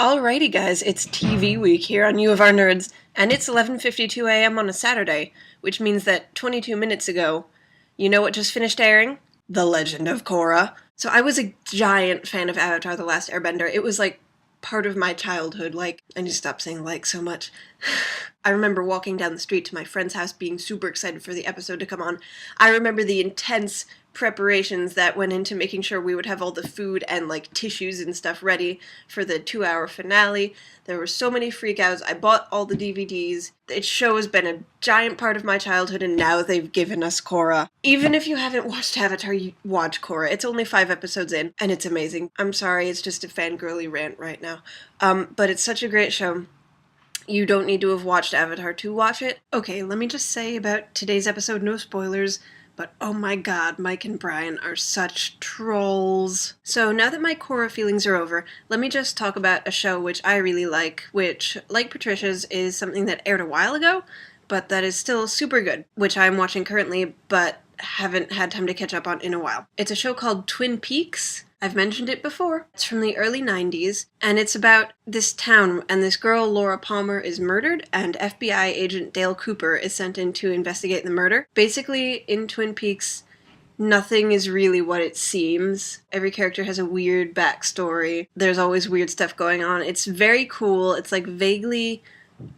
Alrighty guys, it's TV week here on U of R Nerds, and it's 11:52 a.m. on a Saturday, which means that 22 minutes ago, you know what just finished airing? The Legend of Korra. So I was a giant fan of Avatar: The Last Airbender. It was like part of my childhood. I need to stop saying like so much. I remember walking down the street to my friend's house being super excited for the episode to come on. I remember the intense preparations that went into making sure we would have all the food and tissues and stuff ready for the 2-hour finale. There were so many freakouts. I bought all the DVDs. This show has been a giant part of my childhood, and now they've given us Korra. Even if you haven't watched Avatar, you watch Korra. It's only 5 episodes in, and it's amazing. I'm sorry, it's just a fangirly rant right now. But it's such a great show. You don't need to have watched Avatar to watch it. Okay, let me just say about today's episode, no spoilers, but oh my god, Mike and Brian are such trolls. So now that my Korra feelings are over, let me just talk about a show which I really like, which, like Patricia's, is something that aired a while ago, but that is still super good, which I'm watching currently, but haven't had time to catch up on in a while. It's a show called Twin Peaks. I've mentioned it before. It's from the early 90s, and it's about this town, and this girl, Laura Palmer, is murdered, and FBI agent Dale Cooper is sent in to investigate the murder. Basically, in Twin Peaks, nothing is really what it seems. Every character has a weird backstory. There's always weird stuff going on. It's very cool. It's vaguely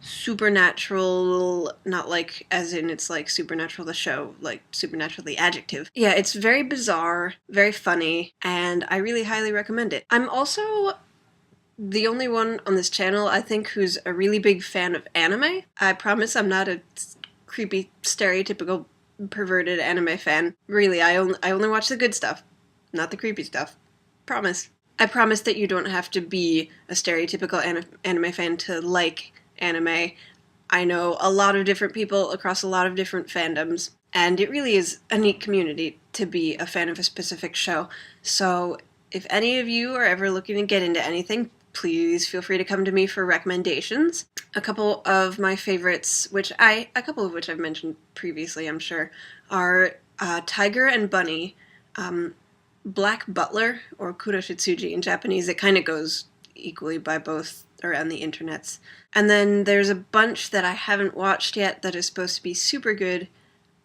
supernatural, not as in it's Supernatural the show, Supernatural the adjective. Yeah, it's very bizarre, very funny, and I really highly recommend it. I'm also the only one on this channel, I think, who's a really big fan of anime. I promise I'm not a creepy, stereotypical, perverted anime fan. Really, I only watch the good stuff, not the creepy stuff. Promise. I promise that you don't have to be a stereotypical anime fan to like anime. I know a lot of different people across a lot of different fandoms, and it really is a neat community to be a fan of a specific show. So if any of you are ever looking to get into anything, please feel free to come to me for recommendations. A couple of my favorites, a couple of which I've mentioned previously, I'm sure, are Tiger and Bunny, Black Butler, or Kuroshitsuji in Japanese. It kind of goes equally by both around the internets. And then there's a bunch that I haven't watched yet that is supposed to be super good.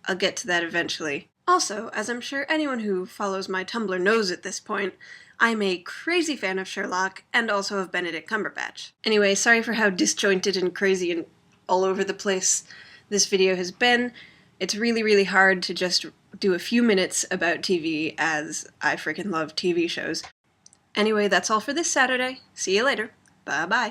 I'll get to that eventually. Also, as I'm sure anyone who follows my Tumblr knows at this point, I'm a crazy fan of Sherlock and also of Benedict Cumberbatch. Anyway, sorry for how disjointed and crazy and all over the place this video has been. It's really, really hard to just do a few minutes about TV, as I freaking love TV shows. Anyway, that's all for this Saturday. See you later. Bye-bye.